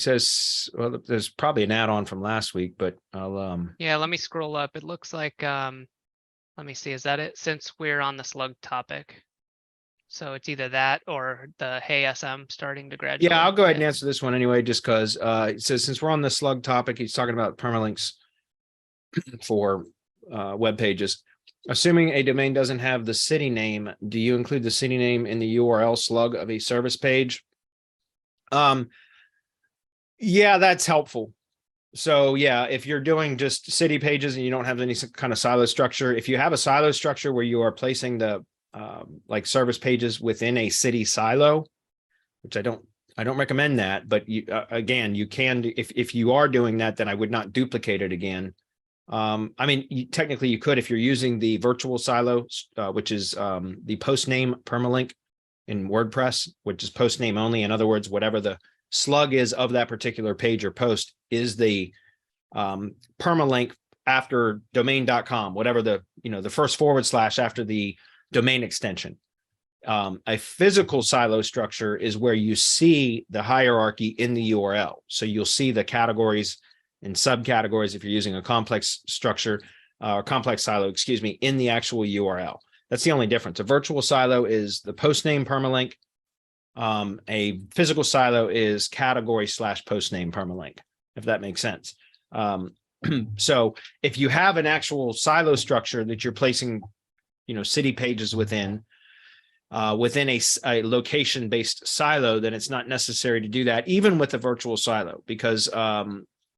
says, well, there's probably an add-on from last week, but I'll Yeah, let me scroll up. It looks like, let me see, is that it? Since we're on the slug topic. So it's either that or the Hey SM starting to gradually. yeah, I'll go ahead and answer this one anyway, just because it says since we're on the slug topic, he's talking about permalinks for web pages. Assuming a domain doesn't have the city name, do you include the city name in the URL slug of a service page? Yeah, that's helpful. So yeah, if you're doing just city pages and you don't have any kind of silo structure, if you have a silo structure where you are placing the like service pages within a city silo, which I don't recommend that, but you again, you can, if you are doing that, then I would not duplicate it again. I mean, technically you could if you're using the virtual silo, which is the post name permalink in WordPress, which is post name only. In other words, whatever the slug is of that particular page or post is the permalink after domain.com, whatever the, the first / after the domain extension. A physical silo structure is where you see the hierarchy in the URL. So you'll see the categories and subcategories if you're using a complex structure or complex silo, excuse me, in the actual URL. That's the only difference. A virtual silo is the post name permalink. A physical silo is category / post name permalink, if that makes sense. So if you have an actual silo structure that you're placing, city pages within a location-based silo, then it's not necessary to do that, even with a virtual silo, because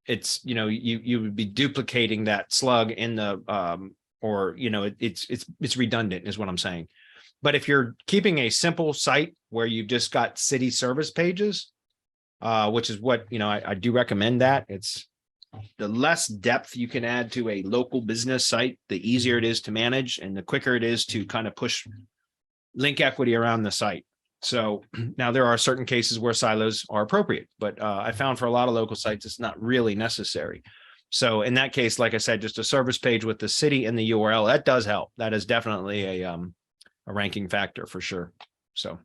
it's, you would be duplicating that slug in the it's redundant is what I'm saying. But if you're keeping a simple site where you've just got city service pages, which is what, I do recommend that. It's the less depth you can add to a local business site, the easier it is to manage and the quicker it is to kind of push link equity around the site. So now there are certain cases where silos are appropriate, but I found for a lot of local sites, it's not really necessary. So in that case, like I said, just a service page with the city and the URL, that does help. That is definitely a ranking factor for sure. So